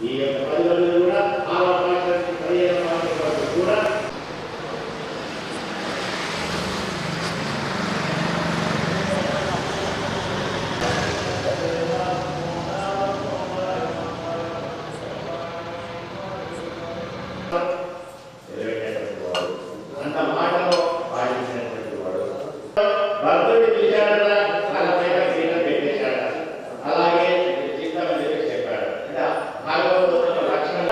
ఈ యొక్క 10 రోజులు కూడా ఆరవ పాఠశాల 15వ పాఠశాల వరకు కూడా అంత మాటలో పాటించినటువంటి వాడు భక్తుడి పిలిచాడ తన పైన గీతం పెట్టేశాడ. అలాగే చిత్తమని చెప్పి చెప్పాడు. భాగవతంలో లక్షణం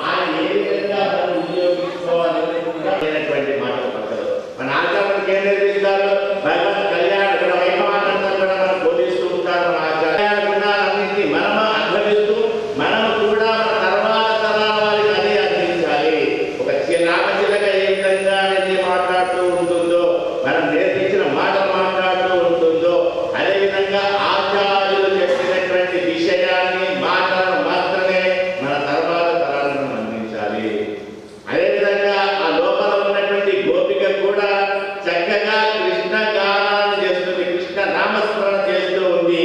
ఆయన ఏ విధంగా మనం వినియోగించుకోవాలనేటువంటి మాటలు పడతారు. మన ఆచారానికి ఏం నేర్పిస్తారు? భగవత్ కళ్యాణ గుణ వైభవానంతా కూడా మనం బోధిస్తూ ఉంటారు. మన ఆచార్య గుణాలన్నింటినీ మనం అనుభవిస్తూ మనం కూడా మన తర్వాత తరాల వారికి అదే అందించాలి. ఒక రామచిలక ఏ విధంగా అయితే మాట్లాడుతూ ఉంటుందో, మనం నేర్పించిన మాటలు మాట్లాడుతూ ఉంటుందో, అదేవిధంగా ఆచార్యులు చెప్పినటువంటి విషయాన్ని మాటలను మాత్రమే మన తర్వాత తరాలను అందించాలి. అదేవిధంగా ఆ లోపల ఉన్నటువంటి గోపిక కూడా చక్కగా కృష్ణ గానాన్ని చేస్తుంది, కృష్ణ నామస్మరణ చేస్తూ ఉంది.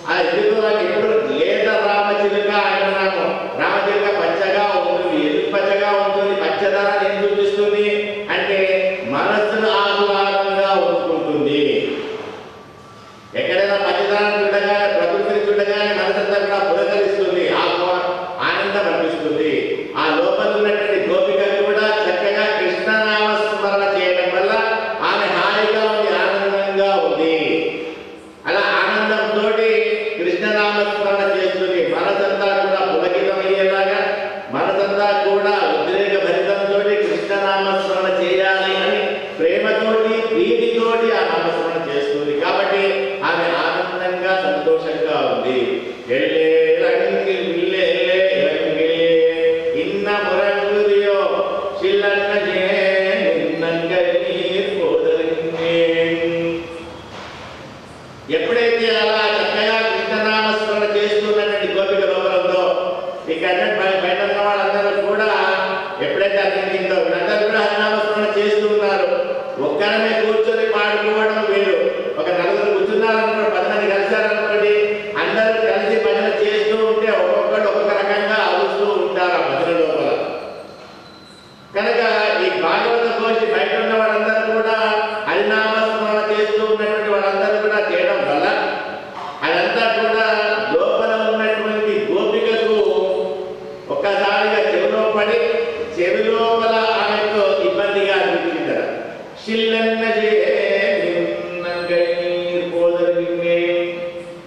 ఆ ఎప్పుడు లేత రామచిలుక అంటున్నాము. రామచిలుక పచ్చగా ఉంటుంది, ఎదురు పచ్చగా ఉంటుంది. పచ్చదనాన్ని ఏం చూపిస్తుంది అంటే మనస్సును ఆహ్లాదంగా ఉంచుకుంటుంది. ఎక్కడైనా పచ్చదనాన్ని చూడగానే, ప్రకృతిని చూడగానే మనసంతా కూడా పులకరిస్తుంది, ఆనందం అనిపిస్తుంది. ఆ లోపల ఉన్నటువంటి గోపిక కూడా చక్కగా కృష్ణనామస్మరణ చేయడం వల్ల ఆమె హాయిగా ఉంది, ఆనందంగా ఉంది. అలా ఆనందంతో కృష్ణనామస్మరణ చేస్తుంది. మనసంతా కూడా పులకితమయ్యేలాగా, మనసంతా కూడా ఉద్రేక భరితంతో కృష్ణనామస్మరణ చేయాలి అని ప్రేమతోటి ప్రీతితోటి ఆ నామస్మరణ చేస్తుంది. కాబట్టి ఆమె ఆనందంగా సంతోషంగా ఉంది. ఇన్న మురంగుదియో చిల్లన్న ఎప్పుడైతే అలా చక్కగా కృష్ణనామస్మరణ చేస్తున్నటువంటి గోపిక లోపల ఉందో, ఇక్కడ బయట ఉన్న వాళ్ళందరూ కూడా ఎప్పుడైతే అర్థమైందో వీళ్ళందరూ కూడా హరినామస్మరణ చేస్తూ ఉన్నారు. ఒక్కరమే కూర్చొని పాడుకోవడం వేరు. ఒక నలుగురు కూర్చున్నారనుకోండి, 10 మంది కలిశారనుకోండి, అందరూ కలిసి భజన చేస్తూ ఉంటే ఒక్కొక్కరు ఒక్కొక్క రకంగా అరుస్తూ ఉంటారు ఆ భజన లోపల. కనుక ఈ భాగవత కోసి బయట ఉన్న వాళ్ళందరూ కూడా హరినామస్మరణ చేస్తూ ఉన్నటువంటి వాళ్ళందరూ కూడా చేయడం వల్ల అదంతా కూడా లోపల ఉన్నటువంటి గోపికకు ఒక్కసారిగా చెవిలో పడి చెవి లోపల ఆమెకు ఇబ్బందిగా అనిపించింది.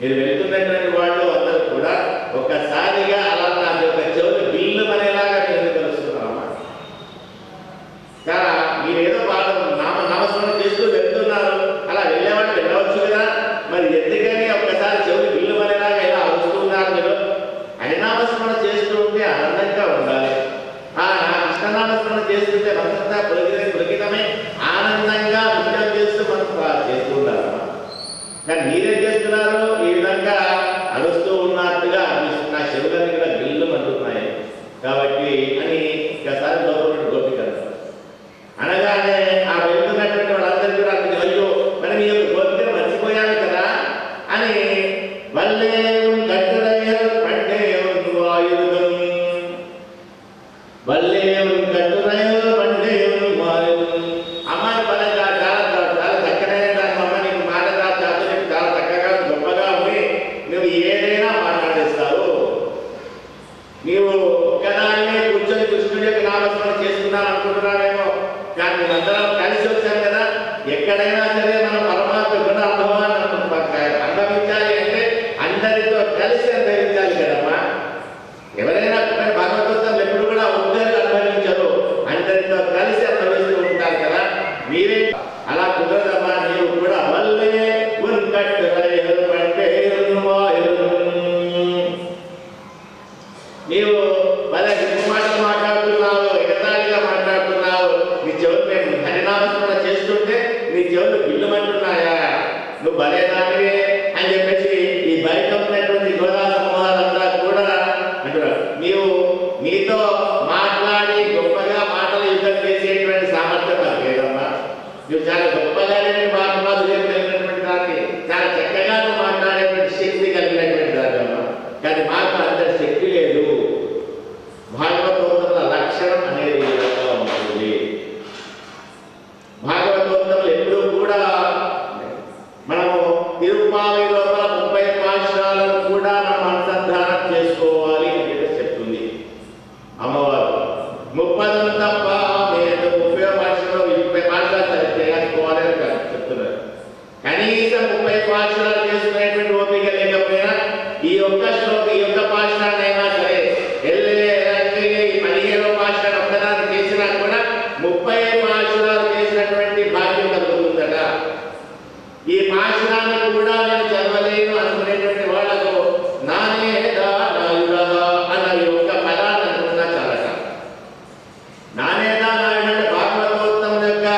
మీరు వెళ్తున్నటువంటి వాళ్ళు అందరూ కూడా ఒక్కసారిగా అలా నా యొక్క చెవులు బిల్లు అనేలాగా నేను తెలుస్తున్నామా? మీరేదో నామస్మరణ చేస్తూ వెళ్తున్నారు, అలా వెళ్ళేవాళ్ళు వెళ్ళవచ్చు కదా, మరి ఎందుకని ఒక్కసారి చెవులు బిల్లు అనేలాగా ఇలా అరుస్తున్నారు? మీరు హరినామస్మరణ చేస్తూ ఉంటే ఆనందంగా ఉండాలి. ఆ కృష్ణనామస్మరణ చేస్తుంటే మనసంతా పులకితమే ఆనందంగా నృత్యం చేస్తూ మనం చేస్తూ ఉండాలమ్మా. కానీ మీరేం చేస్తున్నారు? ఈ విధంగా అరుస్తూ ఉన్నట్టుగా అనిపిస్తుంది. నా చెవులన్నీ కూడా బిల్లు అంటున్నాయి కాబట్టి అని ఒకసారి లోపల గోపిక అనగానే ఆ వెళ్తున్నటువంటి వాళ్ళందరూ కూడా అయ్యో మరి మీ యొక్క గోపికను మర్చిపోయాను కదా అని వల్లే పంటే వాయుధం వల్లే పంటే వాయుధం. అమ్మాయి బలంగా చాలా చక్కనైన దాని అమ్మ నీకు మాట చాతుర్యం చాలా చక్కగా గొప్పగా ఉంది, నువ్వు ఏదైనా మాట్లాడేస్తావు. నీవు ఒక్కదాన్నే కూర్చొని కృష్ణుడి యొక్క నామస్మరణ చేసుకున్నాను అనుకుంటున్నావేమో, కానీ మేమందరం కలిసి వచ్చాం కదా. ఎక్కడైనా సరే మనం పరమాత్మ గుణ అనుభవాన్ని అనుభవించాలి అంటే అందరితో కలిసి అనుభవించాలి కదమ్మా. ఎవరైనా భగవద్గీతలు ఎప్పుడు కూడా ఒక్కరు అనుభవించరు, అందరితో కలిసి అనుభవిస్తూ ఉంటారు కదా. మీరే అలా కుదరదమ్మా. నీవు కూడా వల్లే నీవు భలే మాటలు మాట్లాడుతున్నావు, ఎగతాళిగా మాట్లాడుతున్నావు. నీ చెవులు మేము హరినామస్మరణ చేస్తుంటే నీ చెవులు బిల్లుమంటున్నాయా? నువ్వు భలే దానివే అని చెప్పేసి ఈ బయట ఉన్నటువంటి గోదా సమూహాలంతా కూడా అంటున్నారు. నీవు నీతో మాట్లాడి గొప్పగా మాటలు యుద్ధం చేసేటువంటి సామర్థ్యం అది లేదమ్మా. నువ్వు చాలా గొప్పగా మాట్లాడినటువంటి దాన్ని చాలా చక్కగా నువ్వు మాట్లాడి తిరుపావి లోపల 30 పాశురాలను కూడా మనం అనుసంధానం చేసుకోవాలి అని చెప్తుంది అమ్మవారు. 30 తప్ప మీరు 30 పాశురాలు 20 పాశురాలు చేసుకోవాలి అని చెప్తున్నారు. కనీసం 30 పాశురాలు చేసుకునేటువంటి ఓపిక లేకపోయినా ఈ ఒక్క శ్లోకం ఈ ఒక్క పాశురాన్నైనా సరే 15 పాశురాలు ఒక్కదాన్ని చేసినా కూడా 30 పాశురాలు చేసినటువంటి భాగ్యం కలుగుతుందట. ఈ పాశురాన్ని కూడా నేను చదవలేను అనుకునేటువంటి వాళ్ళకు నానేదా నాయుడా అన్న ఈ ఒక్క పదాన్ని అనుకున్నా చాలట. నానేదా నాయుడు అంటే భాగవతోత్తముల యొక్క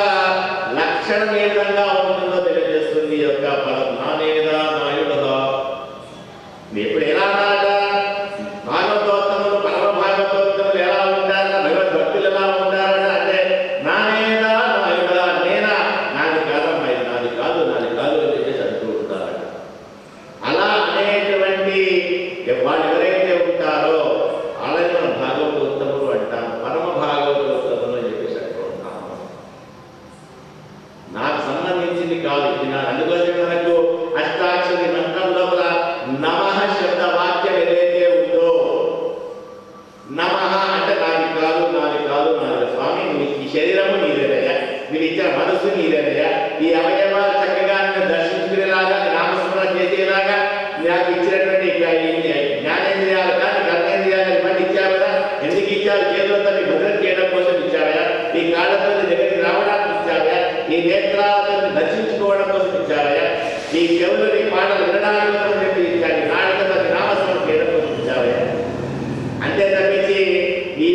లక్షణం ఏ విధంగా ఉంటుందో తెలియజేస్తుంది ఈ యొక్క పదం నానేదా నాయుడా. ఇప్పుడు ఎలా అన్నారట భాగవతోత్తములు పరమ భాగవతోత్తములు ఎలా ఉంటారట, భగవద్భక్తులు ఎలా ఉంటారట అంటే నానేదా నాయుడా నేనా నాది కాదమ్మా ఇది నాది కాదు నాది కాదు అని చెప్పేసి అంటూ ఉంటారట. అలా అనేటువంటి వాళ్ళు ఎవరైతే ఉంటారో వాళ్ళని మనం భాగవతోత్తములు అంటాం, పరమ భాగవతోత్తములు అని చెప్పేసి అంటూ ఉంటాము. నాకు సంబంధించింది కాదు ఇది నా. అందుకోసం మనకు అష్టాక్షరి మంత్రం లోపల నమః శబ్ద వాక్యం ఏదైతే ఉందో నమః అంటే నాది కాదు నాది కాదు నాది స్వామి ఈ శరీరము నీదేనయ్యా, మీరు ఇచ్చిన మనస్సు నీదేనయ్యా, ఈ అవయవాలు చక్కగా నేను దర్శించుకునేలాగా నామస్మరణ చేసేలాగా నాకు ఇచ్చినటువంటి జ్ఞానేంద్రియాలు కానీ కర్మేంద్రియాలు ఇవన్నీ ఇచ్చావు కదా, ఎందుకు ఇచ్చావు? చేతులతో భద్రత చేయడం కోసం ఇచ్చావా, ఈ కాళ్ళతో దగ్గరికి రావడానికి ఇచ్చావా, ఈ నేత్రాలతో దర్శించుకోవడం కోసం ఇచ్చావా, ఈ చెవులు నీ పాటలు వినడానికి కోసం చెప్పి ఇచ్చాను, నాటకతో నామస్మరణ చేయడం కోసం ఇచ్చావా. అంతే తప్పించి ఈ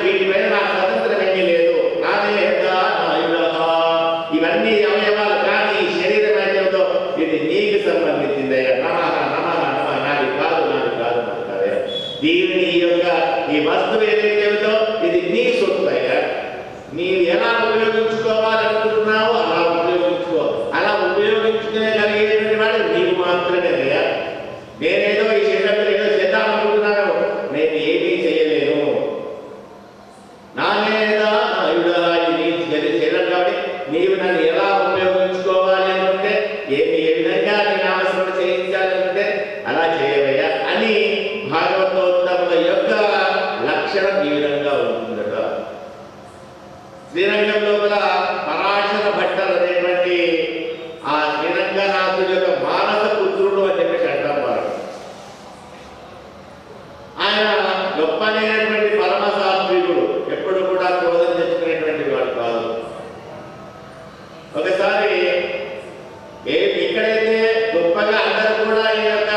వీటి మీద నాకు స్వతంత్రం ఏమీ లేదు. నానేదా నాయుడా ఇవన్నీ అవయవాలు కానీ ఈ శరీరం అయితే ఇది నీకు సంబంధించిందయ్యా. నమః నమః నమః నాది కాదు నాది కాదు అంటారే. దీనిని ఈ యొక్క ఈ వస్తువు ఏదైతే ఉందో ఇది నీ సొత్తు అయ్యా, నీవు ఎలా ఉపయోగించుకోవాలనుకుంటున్నావో అలా ఉపయోగించుకో. అలా ఉపయోగించుకునే కలిగేటువంటి వాడు నీవు మాత్రమే అయ్యా. నేనేదో ఈ శరీరంలో ఏదో చేద్దామనుకుంటున్నాను, నేను ఏమీ చేయలేను. నానేదా నాయుడా ఇది నీ శరీరం కాబట్టి నీవు నన్ను ఎలా ఉపయోగించుకోవాలి అనుకుంటే ఏ విధంగా నీ నామస్మరణ చేయించాలనుకుంటే అలా చేయవయ్యా అని భాగవతోత్తముల యొక్క లక్షణం ఈ విధంగా ఉంటుందట. శ్రీరంగం లోపల పరాశర భట్టర్ అనేటువంటి ఆ శ్రీరంగనాథుడి యొక్క మానస పుత్రుడు అని చెప్పేసి అంటారు వారు. ఆయన గొప్పనైనటువంటి పరమ సాత్వికుడు, ఎప్పుడు కూడా క్రోధం తెచ్చుకునేటువంటి వాడు కాదు. ఒకసారి ఎక్కడైతే గొప్పగా అందరూ కూడా ఈ యొక్క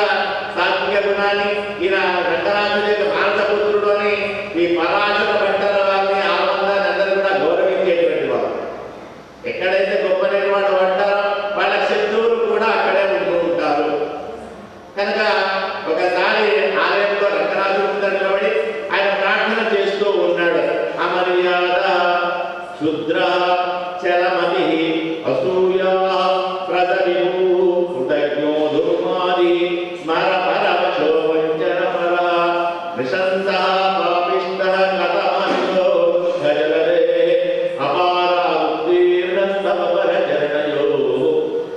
సాత్విక గుణాన్ని ఈయన రంగనాథుడి యొక్క మానస పుత్రుడు అని ఈ పరాశర భట్టర్ వారిని ఆనందాన్ని అందరూ కూడా గౌరవించేటువంటి వారు. ఎక్కడైతే గొప్పనైన వాడు అంటారో వాళ్ళ శత్రువులు కూడా అక్కడే ఉంటూ ఉంటారు. కనుక ఒకసారి ఆలయంలో రంగనాథుడి ముందు నిలబడి ఆయన ప్రార్థన చేస్తూ ఉన్నాడు. అమర్యాద శుద్ర చలమతి అసూయా ప్రసవిభూ కృతజ్ఞో దుర్మాది స్మర పరమశో వంచన పర నిశంస పాపిష్ట కథమనిలో గజలరే అపార ఉత్తీర్ణస్తమపర చరణయో.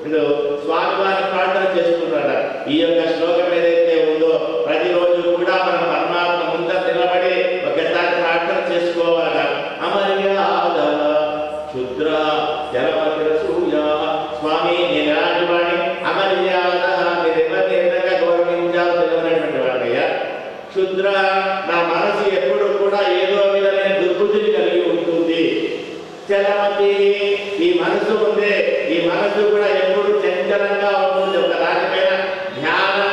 ఇది స్వామివారి ప్రార్థన చేస్తున్నాడు. ఈ యొక్క శ్లోకం ఏదైతే ఉందో ప్రతిరోజు కూడా మనం పరమాత్మ ముందర నిలబడి ఒకసారి ప్రార్థన చేసుకోవాలి. అమర్యాద శుద్ర జలమతిరసూయ స్వామి నేను ఎలాంటి వాడిని, అమర్యాద మీరు ఎవరిని ఏ విధంగా గౌరవించాలో తెలియనటువంటి వాడినయ్యా. శుద్ర నా మనసు ఎప్పుడు కూడా ఏదో విధమైన దుర్బుద్ధిని కలిగి ఉంటుంది. చలమతి ఈ మనసు ఉందే ఈ మనసు కూడా ఎప్పుడు చంచలంగా ఉంటుంది, ఒక దానిపైన ధ్యానం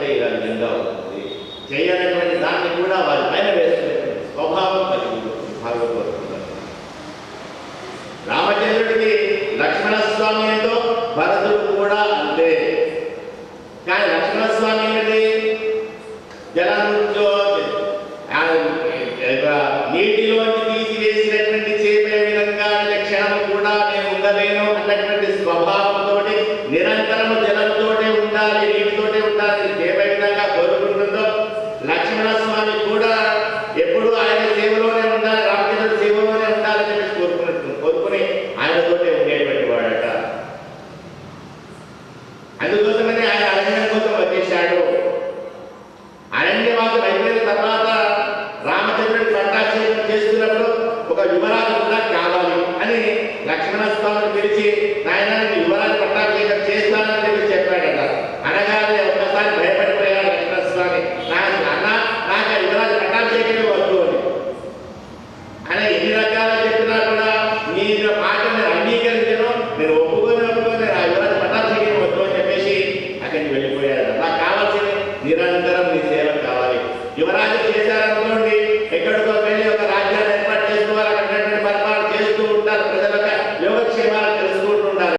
చేశామంటే ఇలా నిజంగా అవుతుంది, చేయనటువంటి దాన్ని కూడా వారి పైన వేసుకునే స్వభావం కలిగి భాగవతున్నారు. రామచంద్రుడికి లక్ష్మణస్వామి ఎంతో భరతుడు కూడా అంతే. కానీ లక్ష్మణస్వామి అనేది జలంలో నీటిలోంచి తీసివేసినటువంటి చేపే విధంగా క్షణం కూడా నేను ఉండలేను అన్నటువంటి స్వభావంతో నిరంతరము జలంతోటే ఉండాలి, నీటితోటే ఉండాలి చేపే విధంగా కోరుకుంటుందో, లక్ష్మణస్వామి కూడా ఎప్పుడు ఆయన సేవలోనే ఉండాలి, రామచంద్రుడి సేవలోనే ఉండాలని చెప్పి కోరుకుని ఆయనతోటే ఉండేటువంటి వాడట. అందుకోసమని ఆయన అరణ్యం కోసం వచ్చేశాడు. అరణ్యవాసం అయిపోయిన తర్వాత రామచంద్రుడి పట్టాభిషేకం చేస్తున్నప్పుడు ఒక యువరాజు కూడా కావాలి అని లక్ష్మణస్వామిని పిలిచి, నాయన యువరాజు పట్టాభిషేకం చేస్తానని చెప్పి చెప్పాడట. అనగానే ఒక్కసారి భయపడిపోయాడు లక్ష్మణస్వామి, అన్న నాకు యువరాజు పట్టాభిషేకమే వద్దు అని. ఆయన ఎన్ని రకాలు చెప్పినా కూడా నీ మాట నేను అంగీకరించను, నేను ఒప్పుకొని ఆ యువరాజు పట్టాభిషేకం వద్దు అని చెప్పేసి అక్కడికి వెళ్ళిపోయాడు. నాకు కావాల్సింది నిరంతరం నీ సేవ కావాలి. యువరాజు చేశారనుకోండి,